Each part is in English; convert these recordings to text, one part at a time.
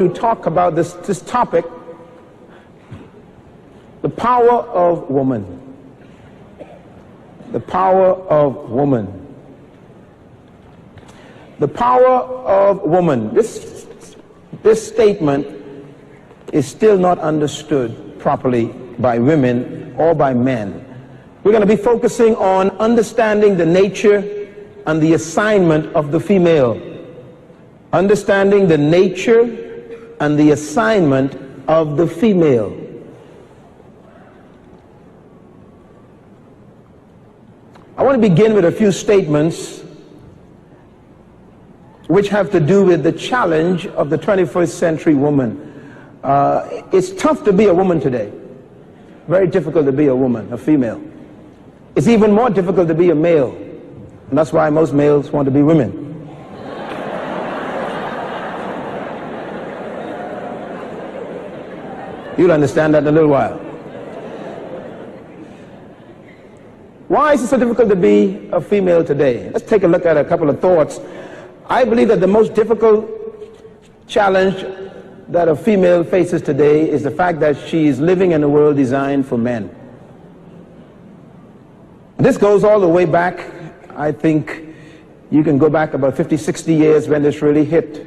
to talk about this topic, the power of woman. The power of woman. The power of woman. This statement is still not understood properly by women or by men. We're going to be focusing on understanding the nature and the assignment of the female. Understanding the nature and the assignment of the female. I want to begin with a few statements which have to do with the challenge of the 21st century woman. It's tough to be a woman today. Very difficult to be a woman, a female. It's even more difficult to be a male. And that's why most males want to be women. You'll understand that in a little while. Why is it so difficult to be a female today? Let's take a look at a couple of thoughts. I believe that the most difficult challenge that a female faces today is the fact that she is living in a world designed for men. This goes all the way back. I think you can go back about 50, 60 years when this really hit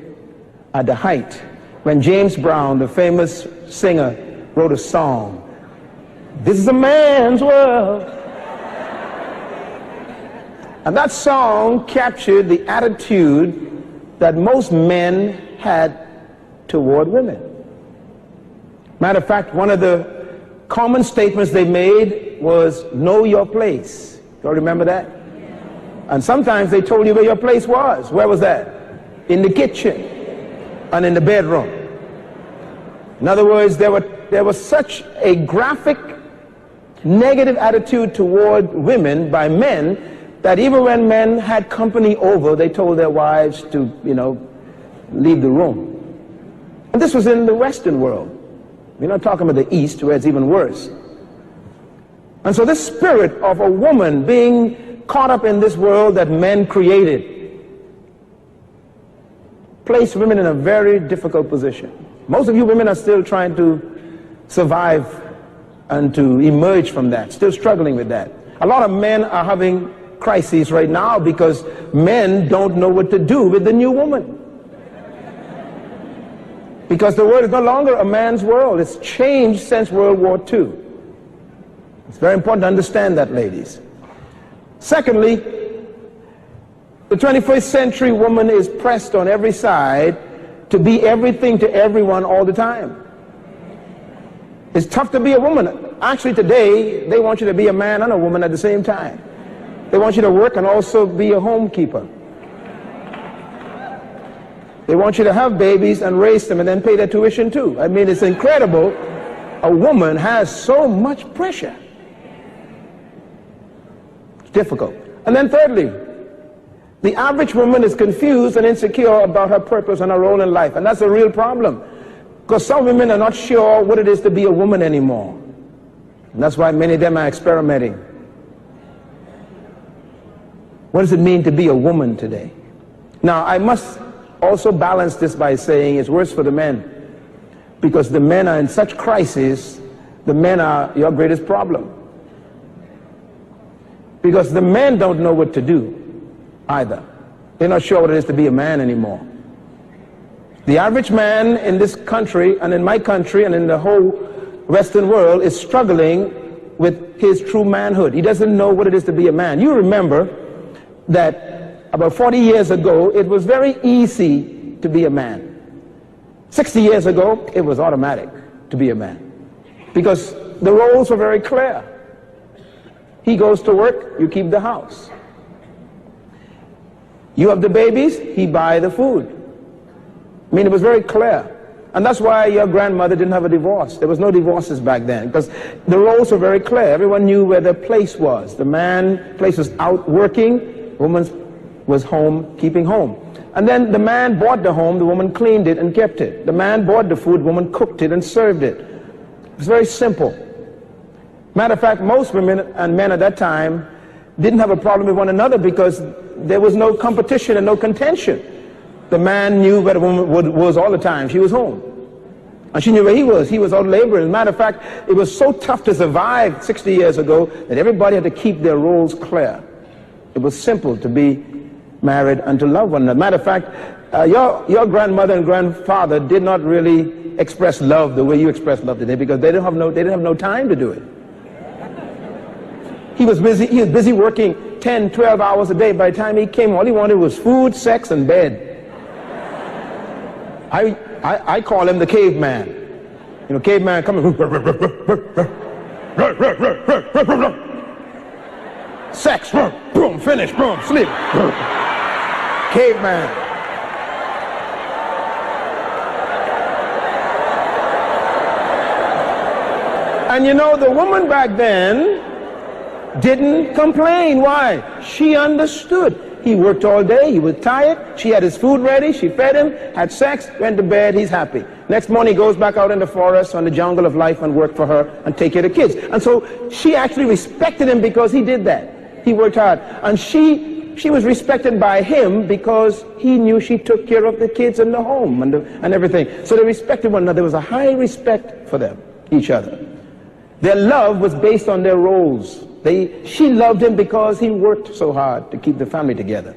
at the height. When James Brown, the famous singer, wrote a song, "This is a man's world." And that song captured the attitude that most men had toward women. Matter of fact, one of the common statements they made was, "Know your place." Do you remember that? And sometimes they told you where your place was. Where was that? In the kitchen and in the bedroom. In other words, there was such a graphic negative attitude toward women by men that even when men had company over, they told their wives to, leave the room. And this was in the Western world. We're not talking about the East, where it's even worse. And so this spirit of a woman being caught up in this world that men created placed women in a very difficult position. Most of you women are still trying to survive and to emerge from that, still struggling with that. A lot of men are having crises right now because men don't know what to do with the new woman. Because the world is no longer a man's world. It's changed since World War II. It's very important to understand that, ladies. Secondly, the 21st century woman is pressed on every side to be everything to everyone all the time. It's tough to be a woman. Actually, today, they want you to be a man and a woman at the same time. They want you to work and also be a homekeeper. They want you to have babies and raise them and then pay their tuition too. I mean, it's incredible. A woman has so much pressure. It's difficult. And then thirdly, the average woman is confused and insecure about her purpose and her role in life. And that's a real problem. Because some women are not sure what it is to be a woman anymore. And that's why many of them are experimenting. What does it mean to be a woman today? Now, I must also balance this by saying it's worse for the men. Because the men are in such crisis, the men are your greatest problem. Because the men don't know what to do either. They're not sure what it is to be a man anymore. The average man in this country and in my country and in the whole Western world is struggling with his true manhood. He doesn't know what it is to be a man. You remember that about 40 years ago, it was very easy to be a man. 60 years ago, it was automatic to be a man. Because the roles were very clear. He goes to work, you keep the house. You have the babies, he buys the food. I mean, it was very clear. And that's why your grandmother didn't have a divorce. There was no divorces back then, because the roles were very clear. Everyone knew where their place was. The man's place was out working, woman was home, keeping home. And then the man bought the home, the woman cleaned it and kept it. The man bought the food, woman cooked it and served it. It was very simple. Matter of fact, most women and men at that time didn't have a problem with one another because there was no competition and no contention. the man knew where the woman was all the time. She was home. And she knew where he was. He was out laboring. As a matter of fact, it was so tough to survive 60 years ago that everybody had to keep their roles clear. It was simple to be married and to love one another. As a matter of fact, your grandmother and grandfather did not really express love the way you express love today, because they didn't have no time to do it. He was busy working 10, 12 hours a day. By the time he came, all he wanted was food, sex, and bed. I call him the caveman. You know, caveman coming. Sex, boom, finish, boom, sleep. Caveman. And you know, the woman back then didn't complain. Why? She understood. He worked all day, he was tired, she had his food ready, she fed him, had sex, went to bed, he's happy. Next morning he goes back out in the forest, on the jungle of life, and worked for her and take care of the kids. And so she actually respected him because he did that. He worked hard. And she was respected by him because he knew she took care of the kids and the home and everything. So they respected one another. There was a high respect for them, each other. Their love was based on their roles. She loved him because he worked so hard to keep the family together.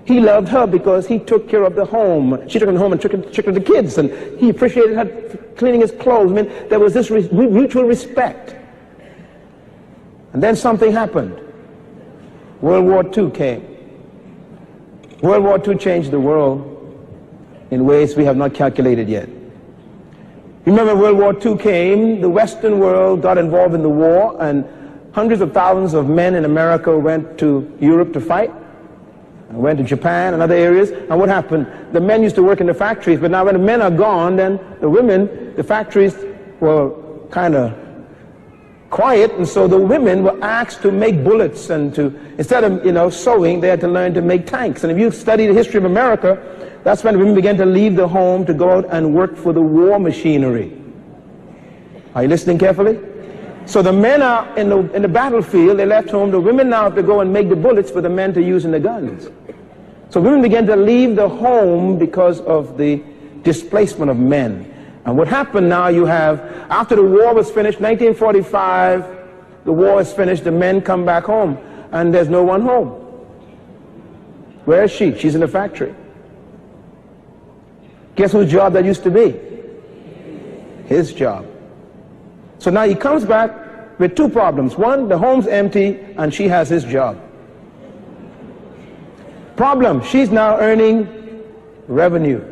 He loved her because he took care of the home. She took him home and took care of the kids, and he appreciated her cleaning his clothes. I mean, there was this mutual respect. And then something happened. World War II came. World War II changed the world in ways we have not calculated yet. Remember, World War II came, the Western world got involved in the war, and hundreds of thousands of men in America went to Europe to fight, and went to Japan and other areas. And what happened? The men used to work in the factories, but now when the men are gone, then the women, the factories were kind of quiet, and so the women were asked to make bullets, and to, instead of, sewing, they had to learn to make tanks. And if you study the history of America, that's when women began to leave the home to go out and work for the war machinery. Are you listening carefully? So the men are in the battlefield, they left home. The women now have to go and make the bullets for the men to use in the guns. So women began to leave the home because of the displacement of men. And what happened now, you have, after the war was finished, 1945, the war is finished, the men come back home, and there's no one home. Where is she? She's in the factory. Guess whose job that used to be? His job. So now he comes back with two problems. One, the home's empty and she has his job. Problem, she's now earning revenue.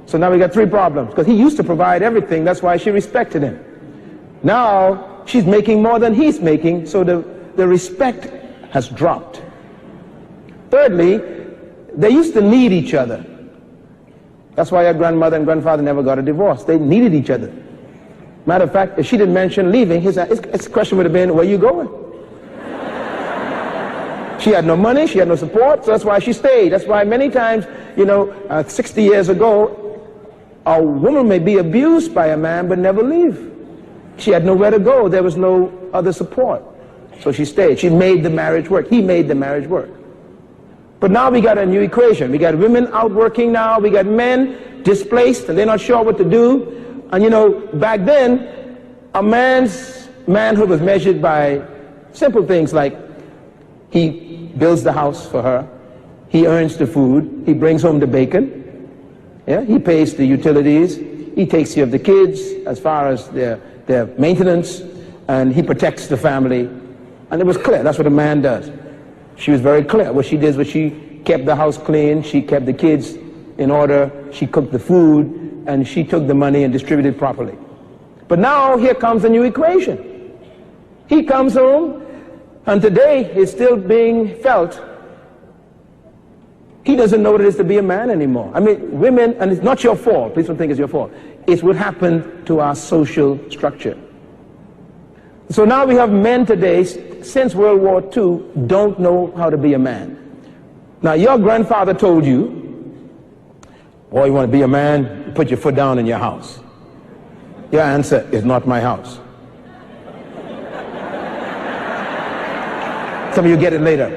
So now we got three problems, because he used to provide everything. That's why she respected him. Now she's making more than he's making, so the respect has dropped. Thirdly, they used to need each other. That's why your grandmother and grandfather never got a divorce. They needed each other. Matter of fact, if she didn't mention leaving, his question would have been, where are you going? She had no money, she had no support, so that's why she stayed. That's why many times, 60 years ago, a woman may be abused by a man but never leave. She had nowhere to go. There was no other support. So she stayed. She made the marriage work. He made the marriage work. But now we got a new equation. We got women out working now. We got men displaced and they're not sure what to do. And back then, a man's manhood was measured by simple things like he builds the house for her, he earns the food, he brings home the bacon, he pays the utilities, he takes care of the kids as far as their maintenance, and he protects the family. And it was clear, that's what a man does. She was very clear. What she did was she kept the house clean, she kept the kids in order, she cooked the food, and she took the money and distributed properly. But now here comes a new equation. He comes home, and today it's still being felt. He doesn't know what it is to be a man anymore. I mean, women, and it's not your fault, please don't think it's your fault. It's what happened to our social structure. So now we have men today, since World War II, don't know how to be a man. Now your grandfather told you, boy, you want to be a man, put your foot down in your house. Your answer is not my house. Some of you get it later.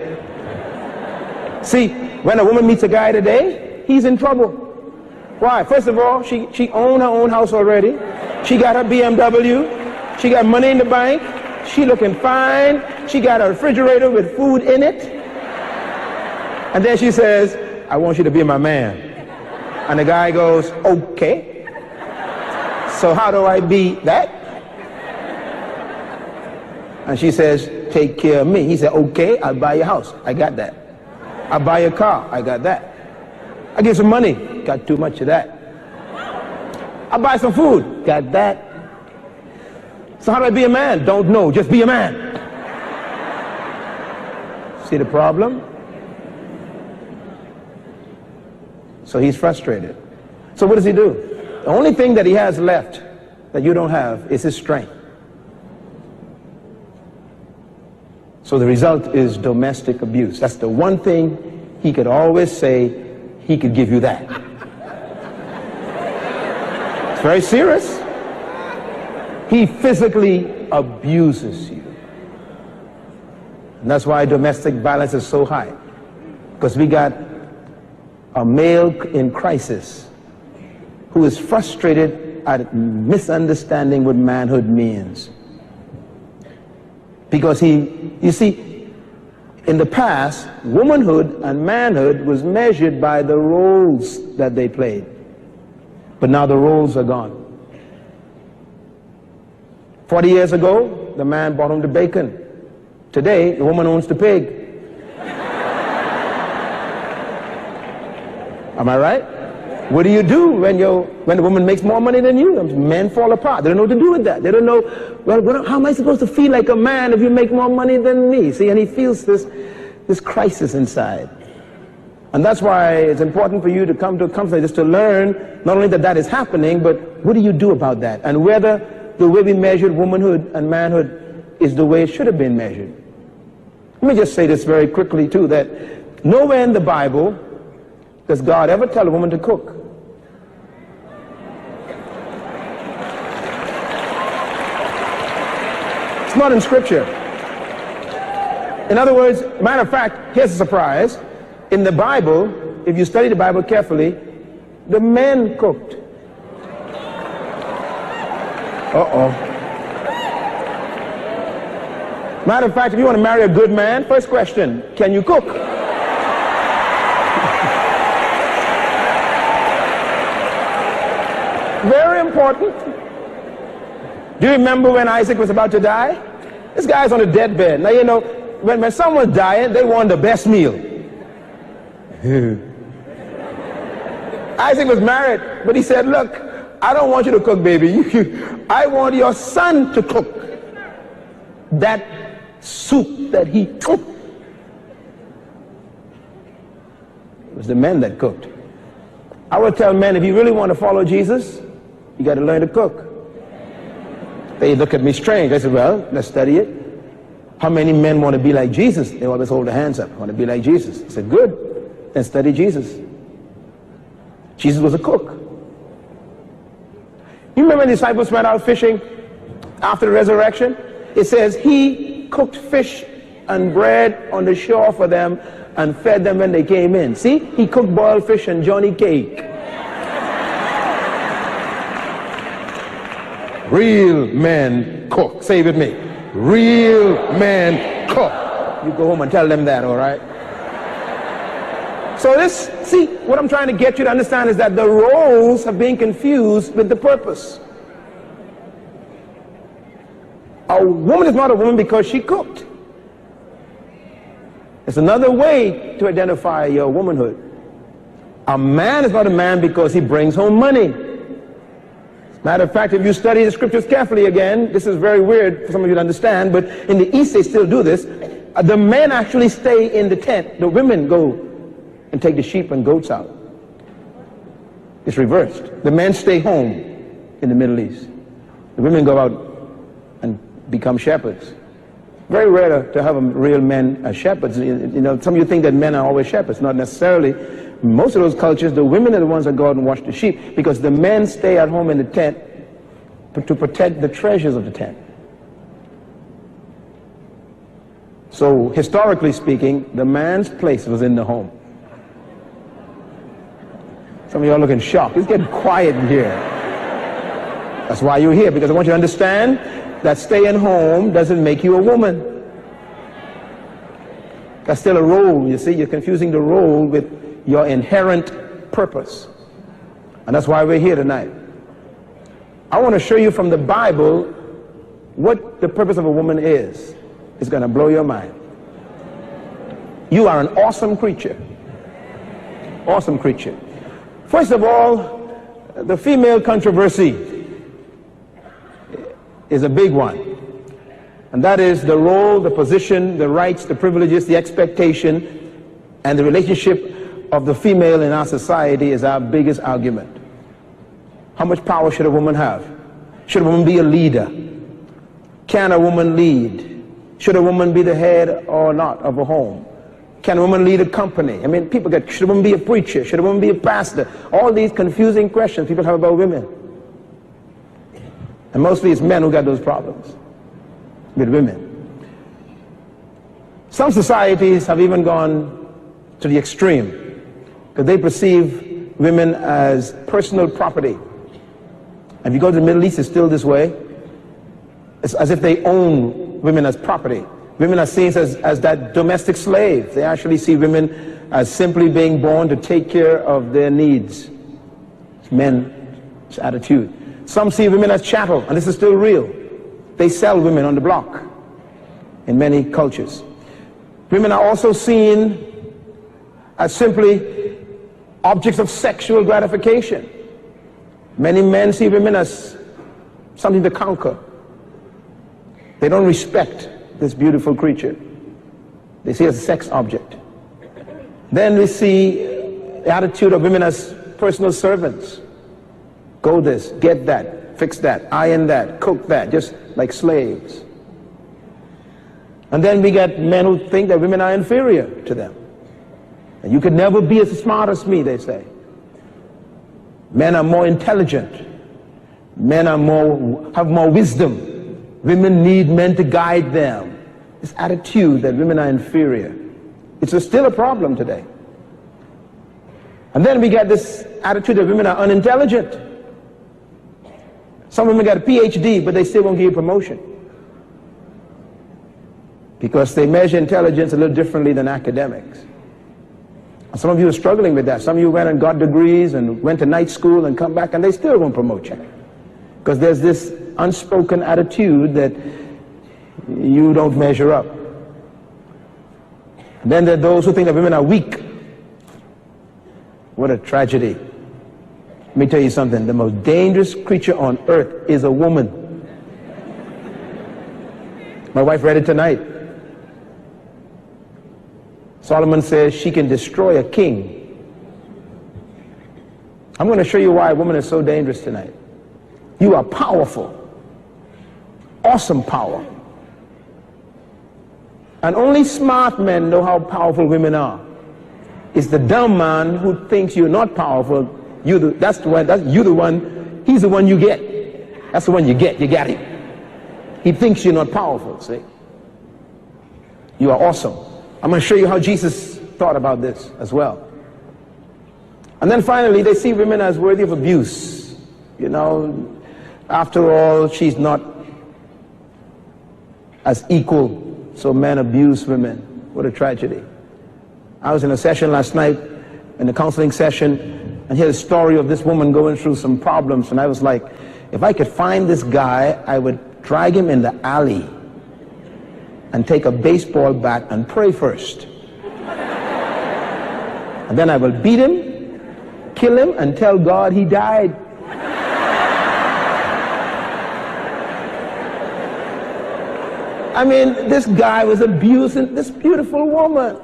See, when a woman meets a guy today, he's in trouble. Why? First of all, she owned her own house already. She got her BMW. She got money in the bank. She looking fine. She got a refrigerator with food in it. And then she says, I want you to be my man. And the guy goes, okay. So how do I be that? And she says, take care of me. He said, okay, I'll buy your house. I got that. I'll buy your car. I got that. I give some money. Got too much of that. I'll buy some food. Got that. So how do I be a man? Don't know. Just be a man. See the problem? So he's frustrated. So what does he do? The only thing that he has left that you don't have is his strength. So the result is domestic abuse. That's the one thing he could always say he could give you that. It's very serious. He physically abuses you. And that's why domestic violence is so high. Because we got a male in crisis who is frustrated at misunderstanding what manhood means. Because you see, in the past, womanhood and manhood was measured by the roles that they played. But now the roles are gone. 40 years ago, the man brought home the bacon. Today, the woman owns the pig. Am I right? What do you do when the woman makes more money than you? Men fall apart. They don't know what to do with that. They don't know, well, how am I supposed to feel like a man if you make more money than me? See, and he feels this crisis inside. And that's why it's important for you to come to a conference just to learn not only that that is happening, but what do you do about that? And whether the way we measured womanhood and manhood is the way it should have been measured. Let me just say this very quickly too, that nowhere in the Bible does God ever tell a woman to cook. It's not in Scripture. In other words, matter of fact, here's a surprise. In the Bible, if you study the Bible carefully, the men cooked. Uh-oh. Matter of fact, if you want to marry a good man, first question, can you cook? Very important. Do you remember when Isaac was about to die? This guy's on a deathbed. Now, you know, when someone's dying, they want the best meal. Isaac was married, but he said, look, I don't want you to cook, baby. I want your son to cook that soup that he cooked. It was the men that cooked. I would tell men, if you really want to follow Jesus, you got to learn to cook. They look at me strange. I said, well, let's study it. How many men want to be like Jesus? They always hold their hands up. I want to be like Jesus. I said, good. Then study Jesus. Jesus was a cook. You remember when the disciples went out fishing after the resurrection? It says he cooked fish and bread on the shore for them and fed them when they came in. See, he cooked boiled fish and Johnny cake. Real men cook. Say it with me. Real men cook. You go home and tell them that, all right? So see, what I'm trying to get you to understand is that the roles have been confused with the purpose. A woman is not a woman because she cooked. It's another way to identify your womanhood. A man is not a man because he brings home money. Matter of fact, if you study the scriptures carefully again, this is very weird for some of you to understand, but in the East they still do this. The men actually stay in the tent. The women go and take the sheep and goats out. It's reversed. The men stay home in the Middle East. The women go out and become shepherds. Very rare to have real men as shepherds. You know, some of you think that men are always shepherds. Not necessarily. Most of those cultures, the women are the ones that go out and watch the sheep because the men stay at home in the tent to protect the treasures of the tent. So, historically speaking, the man's place was in the home. Some of you are looking shocked. It's getting quiet in here. That's why you're here, because I want you to understand that staying home doesn't make you a woman. That's still a role, you see. You're confusing the role with your inherent purpose. And that's why we're here tonight. I want to show you from the Bible what the purpose of a woman is. It's going to blow your mind. You are an awesome creature. Awesome creature. First of all, the female controversy is a big one. And that is the role, the position, the rights, the privileges, the expectation, and the relationship of the female in our society is our biggest argument. How much power should a woman have? Should a woman be a leader? Can a woman lead? Should a woman be the head or not of a home? Can a woman lead a company? I mean, people get, should a woman be a preacher? Should a woman be a pastor? All these confusing questions people have about women. And mostly it's men who got those problems with women. Some societies have even gone to the extreme because they perceive women as personal property. And if you go to the Middle East, it's still this way. It's as if they own women as property. Women are seen as that domestic slave. They actually see women as simply being born to take care of their needs. It's men's attitude. Some see women as chattel, and this is still real. They sell women on the block in many cultures. Women are also seen as simply objects of sexual gratification. Many men see women as something to conquer. They don't respect this beautiful creature. They see it as a sex object. Then we see the attitude of women as personal servants. Go this, get that, fix that, iron that, cook that, just like slaves. And then we get men who think that women are inferior to them. And you could never be as smart as me, they say. Men are more intelligent. Men are have more wisdom. Women need men to guide them. This attitude that women are inferior. It's still a problem today. And then we get this attitude that women are unintelligent. Some women got a PhD, but they still won't give you promotion. Because they measure intelligence a little differently than academics. And some of you are struggling with that. Some of you went and got degrees and went to night school and come back and they still won't promote you. Because there's this unspoken attitude that you don't measure up. And then there are those who think that women are weak. What a tragedy. Let me tell you something. The most dangerous creature on earth is a woman. My wife read it tonight. Solomon says she can destroy a king. I'm going to show you why a woman is so dangerous tonight. You are powerful. Awesome power. And only smart men know how powerful women are. It's the dumb man who thinks you're not powerful. He's the one you get. That's the one you get. You got him. He thinks you're not powerful, see? You are awesome. I'm going to show you how Jesus thought about this as well. And then finally, they see women as worthy of abuse. You know, after all, she's not as equal. So men abuse women. What a tragedy. I was in a session last night, in a counseling session, and heard a story of this woman going through some problems. And I was like, if I could find this guy, I would drag him in the alley and take a baseball bat and pray first. And then I will beat him, kill him, and tell God he died. I mean, this guy was abusing this beautiful woman.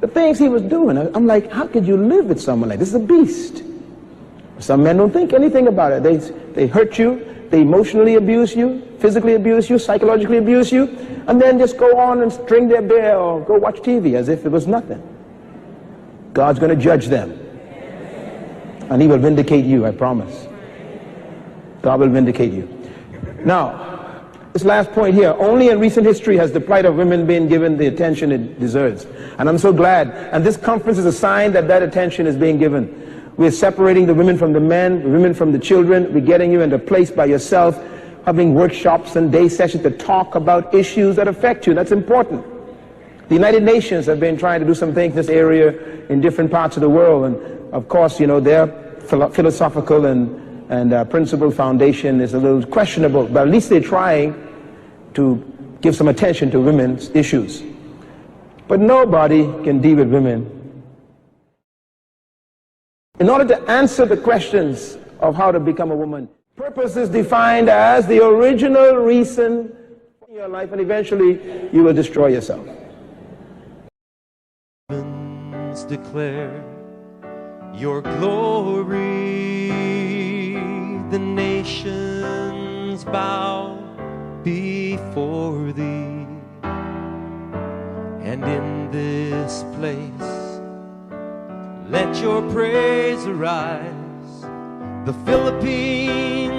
The things he was doing, I'm like, how could you live with someone like this? This is a beast. Some men don't think anything about it. They hurt you, they emotionally abuse you, physically abuse you, psychologically abuse you, and then just go on and drink their beer or go watch TV as if it was nothing. God's going to judge them. And he will vindicate you, I promise. God will vindicate you. Now, this last point here, only in recent history has the plight of women been given the attention it deserves. And I'm so glad. And this conference is a sign that that attention is being given. We're separating the women from the men, the women from the children. We're getting you into a place by yourself, having workshops and day sessions to talk about issues that affect you. That's important. The United Nations have been trying to do some things in this area in different parts of the world, and of course, you know, their philosophical and principle foundation is a little questionable, but at least they're trying to give some attention to women's issues. But nobody can deal with women. In order to answer the questions of how to become a woman, purpose is defined as the original reason for your life, and eventually you will destroy yourself. Declare your glory, the nations bow before thee, and in this place let your praise arise. The Philippines